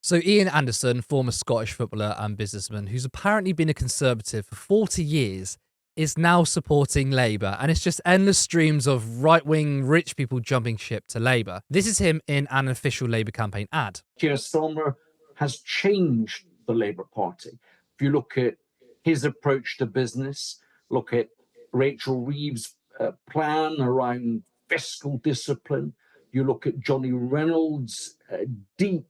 So Ian Anderson, former Scottish footballer and businessman who's apparently been a Conservative for 40 years, is now supporting Labour, and it's just endless streams of right-wing rich people jumping ship to Labour. This is him in an official Labour campaign ad. Keir Starmer has changed the Labour Party. If you look at his approach to business, look at Rachel Reeves' plan around fiscal discipline, you look at Johnny Reynolds' deep,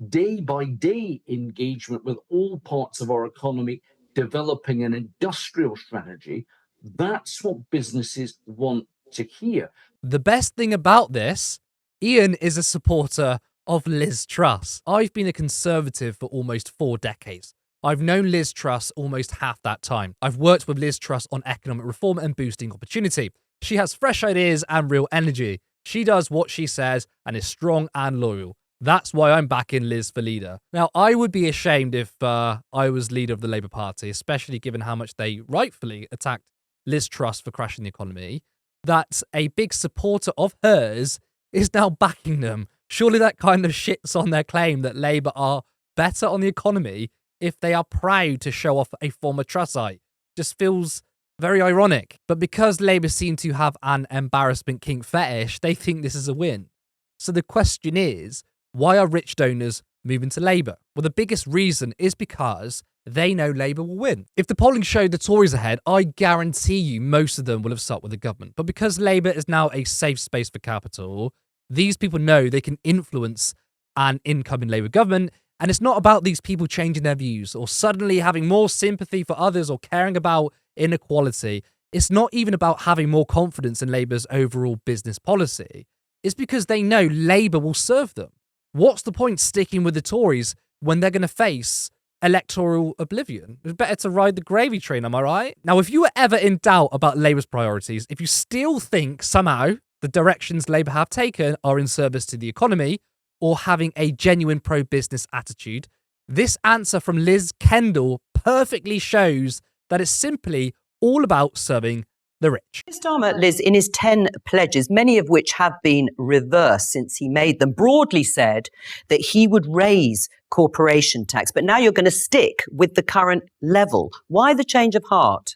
day-by-day engagement with all parts of our economy, developing an industrial strategy. That's what businesses want to hear. The best thing about this, Ian is a supporter of Liz Truss. I've been a Conservative for almost 4 decades. I've known Liz Truss almost half that time. I've worked with Liz Truss on economic reform and boosting opportunity. She has fresh ideas and real energy. She does what she says and is strong and loyal. That's why I'm backing Liz for leader. Now, I would be ashamed if I was leader of the Labour Party, especially given how much they rightfully attacked Liz Truss for crashing the economy, that a big supporter of hers is now backing them. Surely that kind of shits on their claim that Labour are better on the economy if they are proud to show off a former Trussite. Just feels very ironic. But because Labour seem to have an embarrassment kink fetish, they think this is a win. So the question is, why are rich donors moving to Labour? Well, the biggest reason is because they know Labour will win. If the polling showed the Tories ahead, I guarantee you most of them will have stuck with the government. But because Labour is now a safe space for capital, these people know they can influence an incoming Labour government. And it's not about these people changing their views or suddenly having more sympathy for others or caring about inequality. It's not even about having more confidence in Labour's overall business policy. It's because they know Labour will serve them. What's the point sticking with the Tories when they're going to face electoral oblivion? It's better to ride the gravy train, am I right? Now, if you were ever in doubt about Labour's priorities, if you still think somehow the directions Labour have taken are in service to the economy or having a genuine pro-business attitude, this answer from Liz Kendall perfectly shows that it's simply all about serving the rich. Starmer, Liz, in his 10 pledges, many of which have been reversed since he made them, broadly said that he would raise corporation tax. But now you're going to stick with the current level. Why the change of heart?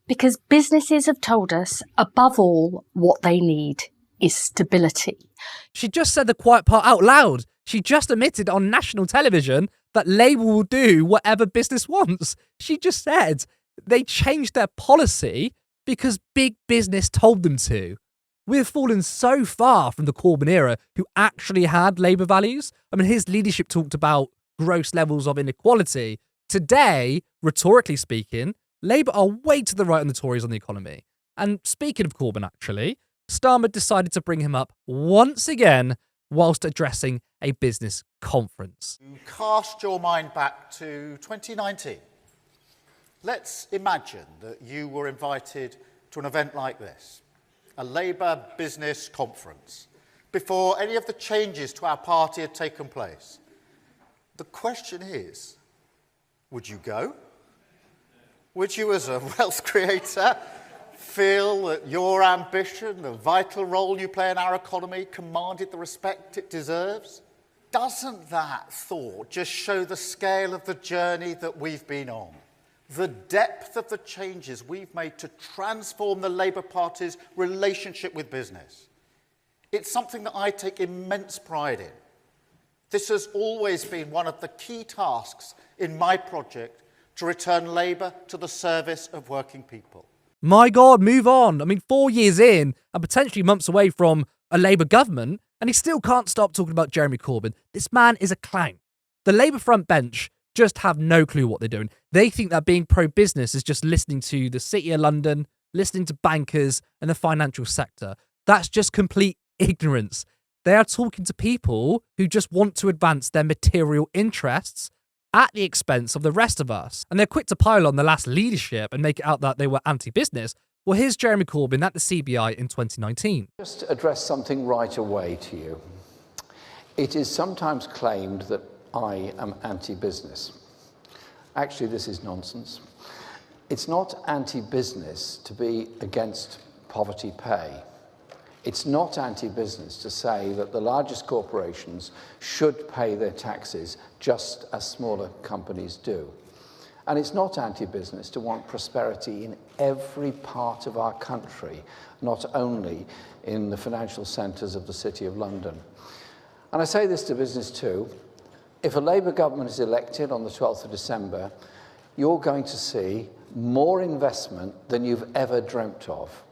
Because businesses have told us, above all, what they need is stability. She just said the quiet part out loud. She just admitted on national television that Labour will do whatever business wants. She just said they changed their policy because big business told them to. We've fallen so far from the Corbyn era, who actually had Labour values. I mean, his leadership talked about gross levels of inequality. Today, rhetorically speaking, Labour are way to the right on the Tories on the economy. And speaking of Corbyn, actually, Starmer decided to bring him up once again whilst addressing a business conference. Cast your mind back to 2019. Let's imagine that you were invited to an event like this, a Labour business conference, before any of the changes to our party had taken place. The question is, would you go? Would you, as a wealth creator, feel that your ambition, the vital role you play in our economy, commanded the respect it deserves? Doesn't that thought just show the scale of the journey that we've been on? The depth of the changes we've made to transform the Labour Party's relationship with business. It's something that I take immense pride in. This has always been one of the key tasks in my project to return Labour to the service of working people. My God, move on. I mean, 4 years in and potentially months away from a Labour government, and he still can't stop talking about Jeremy Corbyn. This man is a clown. The Labour front bench just have no clue what they're doing. They think that being pro-business is just listening to the City of London, listening to bankers and the financial sector. That's just complete ignorance. They are talking to people who just want to advance their material interests at the expense of the rest of us. And they're quick to pile on the last leadership and make it out that they were anti-business. Well, here's Jeremy Corbyn at the CBI in 2019. Just to address something right away to you. It is sometimes claimed that I am anti-business. Actually, this is nonsense. It's not anti-business to be against poverty pay. It's not anti-business to say that the largest corporations should pay their taxes just as smaller companies do. And it's not anti-business to want prosperity in every part of our country, not only in the financial centres of the City of London. And I say this to business too. If a Labour government is elected on the 12th of December, you're going to see more investment than you've ever dreamt of.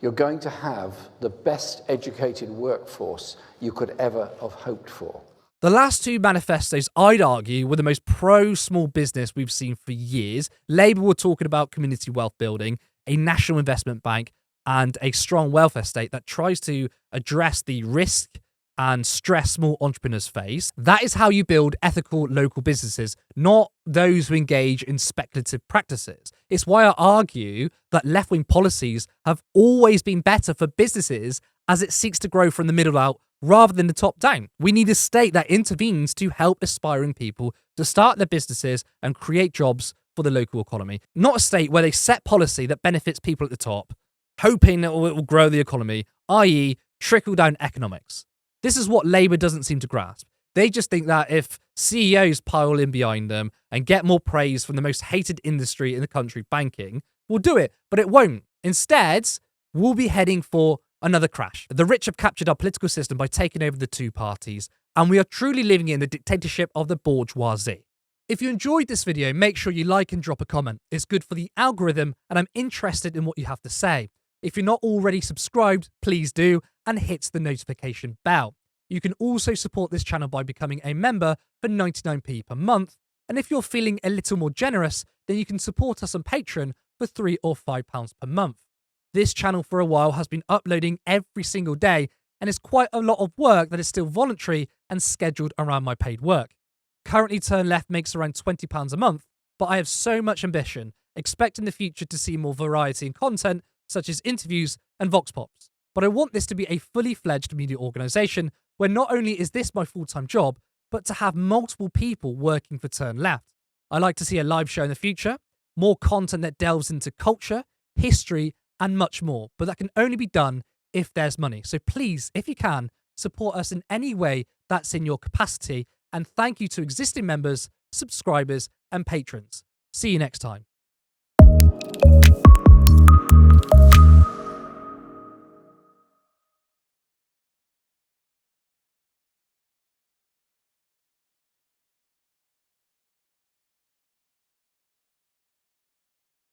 You're going to have the best educated workforce you could ever have hoped for. The last two manifestos, I'd argue, were the most pro-small business we've seen for years. Labour were talking about community wealth building, a national investment bank, and a strong welfare state that tries to address the risk and stress small entrepreneurs face. That is how you build ethical local businesses, not those who engage in speculative practices. It's why I argue that left-wing policies have always been better for businesses as it seeks to grow from the middle out rather than the top down. We need a state that intervenes to help aspiring people to start their businesses and create jobs for the local economy, not a state where they set policy that benefits people at the top, hoping that it will grow the economy, i.e. trickle-down economics. This is what Labour doesn't seem to grasp. They just think that if CEOs pile in behind them and get more praise from the most hated industry in the country, banking, we'll do it, but it won't. Instead, we'll be heading for another crash. The rich have captured our political system by taking over the two parties, and we are truly living in the dictatorship of the bourgeoisie. If you enjoyed this video, make sure you like and drop a comment. It's good for the algorithm, and I'm interested in what you have to say. If you're not already subscribed, please do, and hit the notification bell. You can also support this channel by becoming a member for 99p per month, and if you're feeling a little more generous, then you can support us on Patreon for £3 or £5 per month. This channel for a while has been uploading every single day, and it's quite a lot of work that is still voluntary and scheduled around my paid work. Currently, Turn Left makes around £20 a month, but I have so much ambition, expect in the future to see more variety in content, such as interviews and Vox Pops. But I want this to be a fully fledged media organisation where not only is this my full-time job, but to have multiple people working for Turn Left. I like to see a live show in the future, more content that delves into culture, history, and much more, but that can only be done if there's money. So please, if you can, support us in any way that's in your capacity, and thank you to existing members, subscribers, and patrons. See you next time.